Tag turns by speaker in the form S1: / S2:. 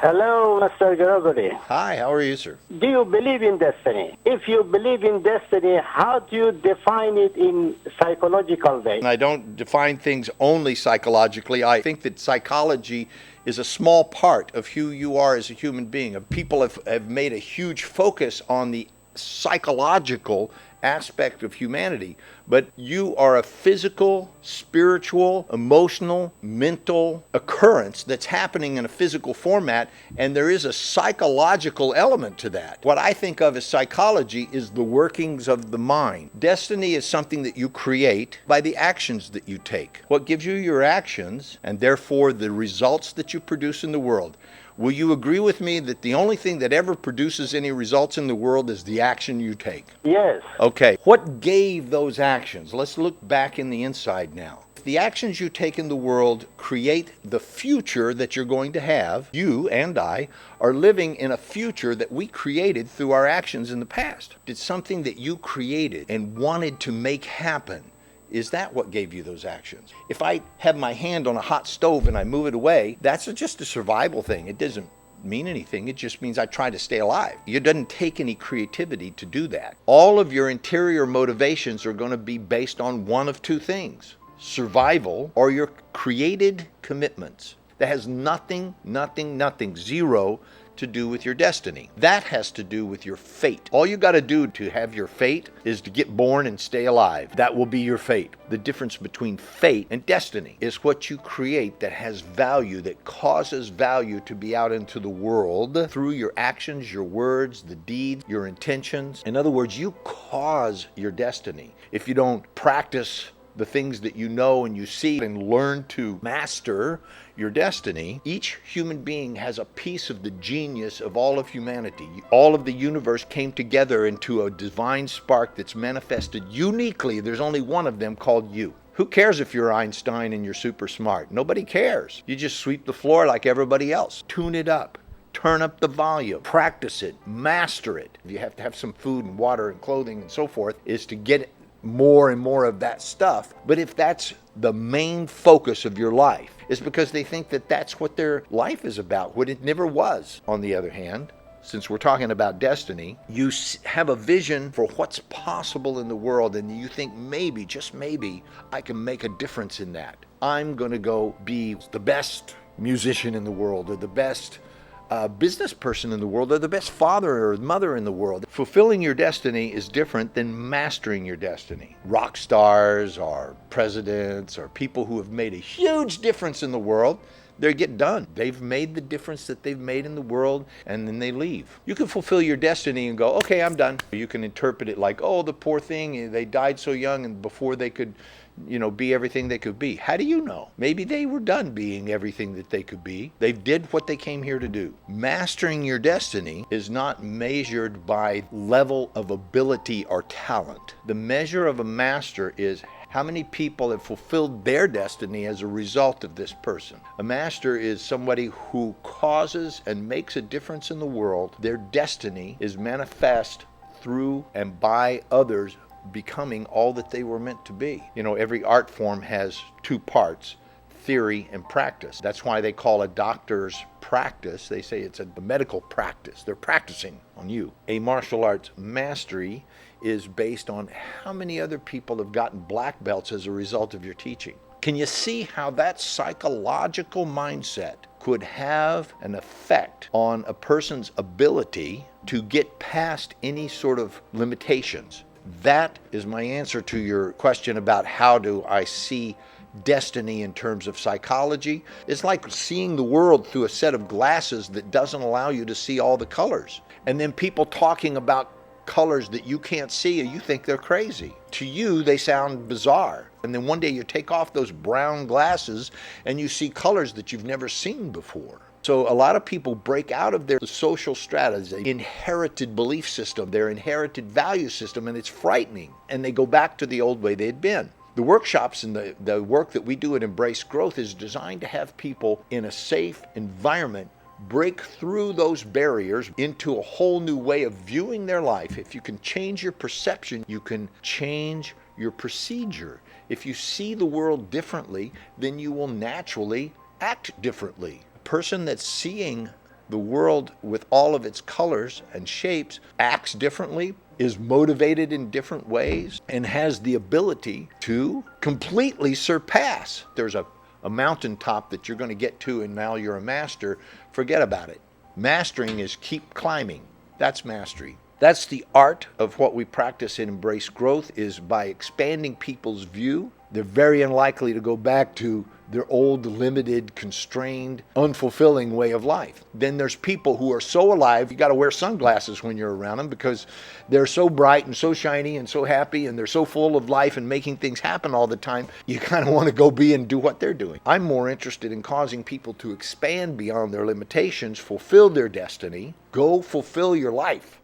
S1: Hello, Mr. Gregory.
S2: Hi, how are you, sir?
S1: Do you believe in destiny? If you believe in destiny, how do you define it in psychological way?
S2: I don't define things only psychologically. I think that psychology is a small part of who you are as a human being. People have made a huge focus on the psychological aspect of humanity, but you are a physical, spiritual, emotional, mental occurrence that's happening in a physical format, and there is a psychological element to that. What I think of as psychology is the workings of the mind. Destiny is something that you create by the actions that you take. What gives you your actions, and therefore the results that you produce in the world. Will you agree with me that the only thing that ever produces any results in the world is the action you take?
S1: Yes.
S2: Okay, what gave those actions? Let's look back in the inside now. The actions you take in the world create the future that you're going to have. You and I are living in a future that we created through our actions in the past. It's something that you created and wanted to make happen. Is that what gave you those actions? If I have my hand on a hot stove and I move it away, that's just a survival thing. It doesn't mean anything. It just means I try to stay alive. It doesn't take any creativity to do that. All of your interior motivations are going to be based on one of two things: survival or your created commitments. That has nothing, zero to do with your destiny. That has to do with your fate. All you got to do to have your fate is to get born and stay alive. That will be your fate. The difference between fate and destiny is what you create that has value, that causes value to be out into the world through your actions, your words, the deeds, your intentions. In other words, you cause your destiny. If you don't practice the things that you know and you see and learn to master your destiny, each human being has a piece of the genius of all of humanity. All of the universe came together into a divine spark that's manifested uniquely. There's only one of them called you. Who cares if you're Einstein and you're super smart? Nobody cares. You just sweep the floor like everybody else. Tune it up. Turn up the volume, practice it, master it. You have to have some food and water and clothing and so forth, is to get more and more of that stuff. But if that's the main focus of your life, it's because they think that that's what their life is about, what it never was. On the other hand, since we're talking about destiny, you have a vision for what's possible in the world, and you think maybe, just maybe, I can make a difference in that. I'm going to go be the best musician in the world, or the best business person in the world, or the best father or mother in the world. Fulfilling your destiny is different than mastering your destiny. Rock stars or presidents or people who have made a huge difference in the world, they get done. They've made the difference that they've made in the world, and then they leave. You can fulfill your destiny and go, okay, I'm done. You can interpret it like, oh, the poor thing, they died so young and before they could be everything they could be. How do you know? Maybe they were done being everything that they could be. They did what they came here to do. Mastering your destiny is not measured by level of ability or talent. The measure of a master is how many people have fulfilled their destiny as a result of this person. A master is somebody who causes and makes a difference in the world. Their destiny is manifest through and by others becoming all that they were meant to be. Every art form has two parts: theory and practice. That's why they call a doctor's practice, they say it's a medical practice. They're practicing on you. A martial arts mastery is based on how many other people have gotten black belts as a result of your teaching. Can you see how that psychological mindset could have an effect on a person's ability to get past any sort of limitations? That is my answer to your question about how do I see destiny in terms of psychology. It's like seeing the world through a set of glasses that doesn't allow you to see all the colors. And then people talking about colors that you can't see, and you think they're crazy. To you, they sound bizarre. And then one day you take off those brown glasses and you see colors that you've never seen before. So a lot of people break out of their social strata, their inherited belief system, their inherited value system, and it's frightening. And they go back to the old way they'd been. The workshops and the work that we do at Embrace Growth is designed to have people in a safe environment break through those barriers into a whole new way of viewing their life. If you can change your perception, you can change your procedure. If you see the world differently, then you will naturally act differently. A person that's seeing the world with all of its colors and shapes acts differently, is motivated in different ways, and has the ability to completely surpass. There's a mountaintop that you're going to get to and now you're a master, forget about it. Mastering is keep climbing. That's mastery. That's the art of what we practice in Embrace Growth, is by expanding people's view. They're very unlikely to go back to their old, limited, constrained, unfulfilling way of life. Then there's people who are so alive, you got to wear sunglasses when you're around them because they're so bright and so shiny and so happy and they're so full of life and making things happen all the time. You kind of want to go be and do what they're doing. I'm more interested in causing people to expand beyond their limitations, fulfill their destiny, go fulfill your life.